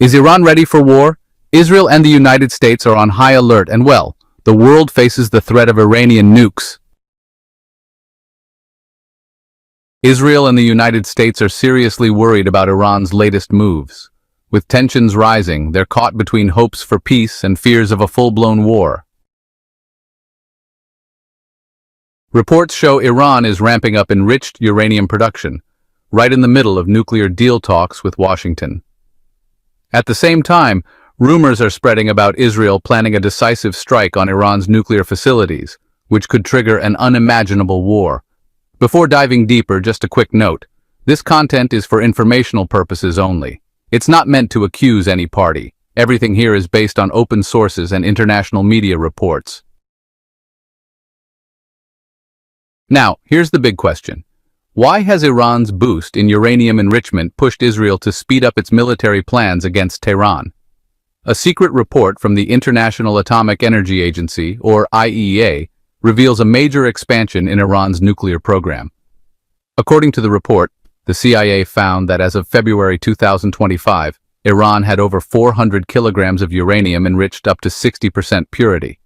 Is Iran ready for war? Israel and the United States are on high alert and well, the world faces the threat of Iranian nukes. Israel and the United States are seriously worried about Iran's latest moves. With tensions rising, they're caught between hopes for peace and fears of a full-blown war. Reports show Iran is ramping up enriched uranium production, right in the middle of nuclear deal talks with Washington. At the same time, rumors are spreading about Israel planning a decisive strike on Iran's nuclear facilities, which could trigger an unimaginable war. Before diving deeper, just a quick note. This content is for informational purposes only. It's not meant to accuse any party. Everything here is based on open sources and international media reports. Now, here's the big question. Why has Iran's boost in uranium enrichment pushed Israel to speed up its military plans against Tehran? A secret report from the International Atomic Energy Agency, or IAEA, reveals a major expansion in Iran's nuclear program. According to the report, the CIA found that as of February 2025, Iran had over 400 kilograms of uranium enriched up to 60% purity.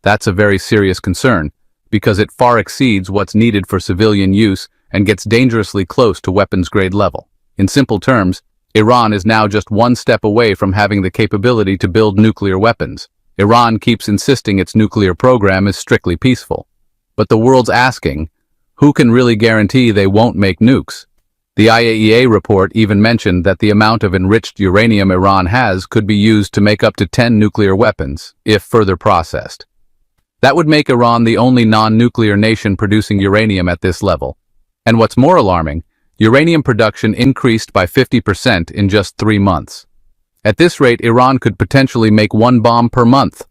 That's a very serious concern, because it far exceeds what's needed for civilian use and gets dangerously close to weapons-grade level. In simple terms, Iran is now just one step away from having the capability to build nuclear weapons. Iran keeps insisting its nuclear program is strictly peaceful. But the world's asking, who can really guarantee they won't make nukes? The IAEA report even mentioned that the amount of enriched uranium Iran has could be used to make up to 10 nuclear weapons, if further processed. That would make Iran the only non-nuclear nation producing uranium at this level. And what's more alarming, uranium production increased by 50% in just 3 months. At this rate, Iran could potentially make 1 bomb per month.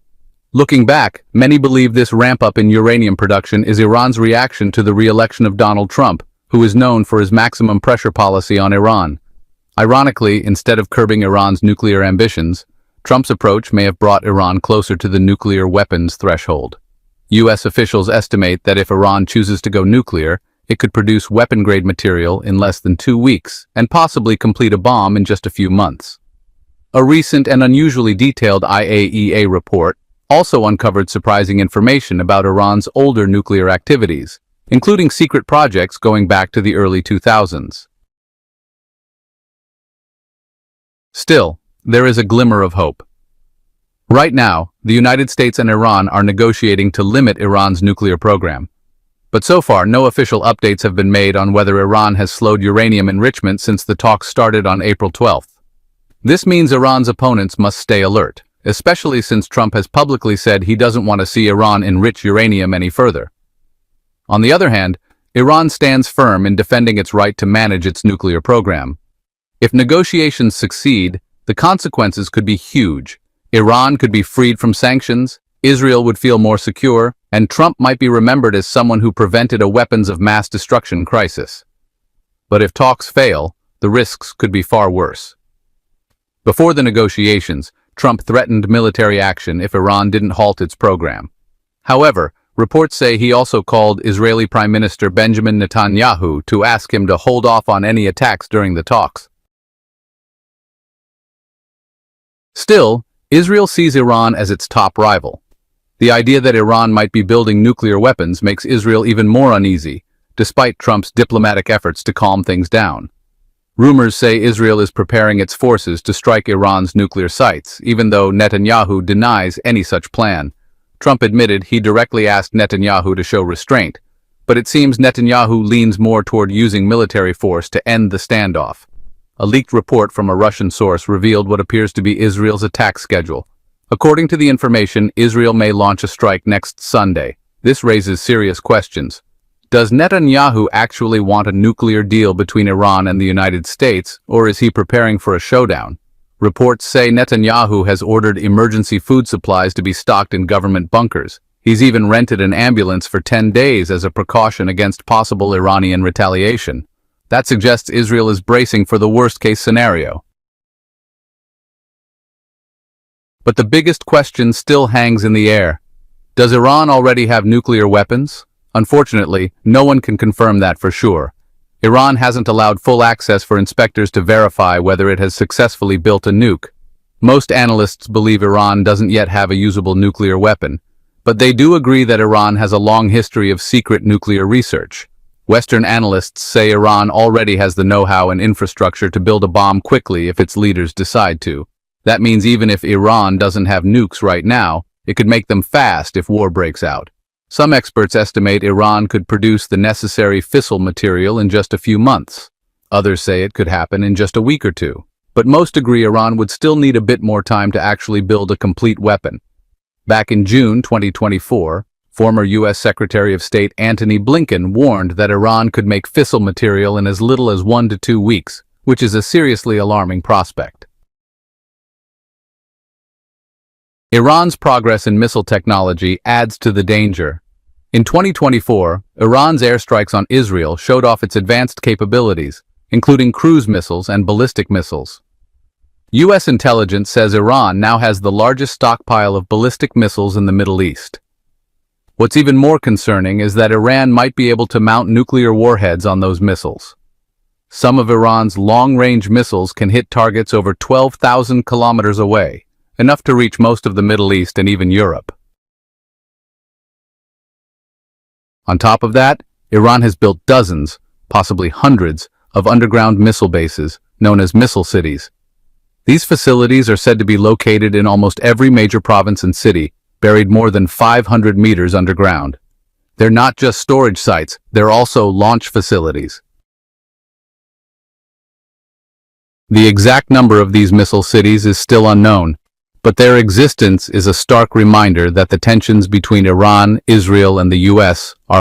Looking back, many believe this ramp-up in uranium production is Iran's reaction to the re-election of Donald Trump, who is known for his maximum pressure policy on Iran. Ironically, instead of curbing Iran's nuclear ambitions, Trump's approach may have brought Iran closer to the nuclear weapons threshold. U.S. officials estimate that if Iran chooses to go nuclear, it could produce weapon-grade material in less than 2 weeks and possibly complete a bomb in just a few months. A recent and unusually detailed IAEA report also uncovered surprising information about Iran's older nuclear activities, including secret projects going back to the early 2000s. Still, there is a glimmer of hope. Right now, the United States and Iran are negotiating to limit Iran's nuclear program. But so far, no official updates have been made on whether Iran has slowed uranium enrichment since the talks started on April 12th. This means Iran's opponents must stay alert, especially since Trump has publicly said he doesn't want to see Iran enrich uranium any further. On the other hand, Iran stands firm in defending its right to manage its nuclear program. If negotiations succeed, the consequences could be huge. Iran could be freed from sanctions, Israel would feel more secure, and Trump might be remembered as someone who prevented a weapons of mass destruction crisis. But if talks fail, the risks could be far worse. Before the negotiations, Trump threatened military action if Iran didn't halt its program. However, reports say he also called Israeli Prime Minister Benjamin Netanyahu to ask him to hold off on any attacks during the talks. Still, Israel sees Iran as its top rival. The idea that Iran might be building nuclear weapons makes Israel even more uneasy, despite Trump's diplomatic efforts to calm things down. Rumors say Israel is preparing its forces to strike Iran's nuclear sites, even though Netanyahu denies any such plan. Trump admitted he directly asked Netanyahu to show restraint, but it seems Netanyahu leans more toward using military force to end the standoff. A leaked report from a Russian source revealed what appears to be Israel's attack schedule. According to the information, Israel may launch a strike next Sunday. This raises serious questions. Does Netanyahu actually want a nuclear deal between Iran and the United States, or is he preparing for a showdown? Reports say Netanyahu has ordered emergency food supplies to be stocked in government bunkers. He's even rented an ambulance for 10 days as a precaution against possible Iranian retaliation. That suggests Israel is bracing for the worst-case scenario. But the biggest question still hangs in the air. Does Iran already have nuclear weapons? Unfortunately, no one can confirm that for sure. Iran hasn't allowed full access for inspectors to verify whether it has successfully built a nuke. Most analysts believe Iran doesn't yet have a usable nuclear weapon, but they do agree that Iran has a long history of secret nuclear research. Western analysts say Iran already has the know-how and infrastructure to build a bomb quickly if its leaders decide to. That means even if Iran doesn't have nukes right now, it could make them fast if war breaks out. Some experts estimate Iran could produce the necessary fissile material in just a few months. Others say it could happen in just a week or two. But most agree Iran would still need a bit more time to actually build a complete weapon. Back in June 2024, former U.S. Secretary of State Antony Blinken warned that Iran could make fissile material in as little as 1 to 2 weeks, which is a seriously alarming prospect. Iran's progress in missile technology adds to the danger. In 2024, Iran's airstrikes on Israel showed off its advanced capabilities, including cruise missiles and ballistic missiles. U.S. intelligence says Iran now has the largest stockpile of ballistic missiles in the Middle East. What's even more concerning is that Iran might be able to mount nuclear warheads on those missiles. Some of Iran's long-range missiles can hit targets over 12,000 kilometers away, enough to reach most of the Middle East and even Europe. On top of that, Iran has built dozens, possibly hundreds, of underground missile bases, known as missile cities. These facilities are said to be located in almost every major province and city, buried more than 500 meters underground. They're not just storage sites, they're also launch facilities. The exact number of these missile cities is still unknown, but their existence is a stark reminder that the tensions between Iran, Israel, and the U.S. are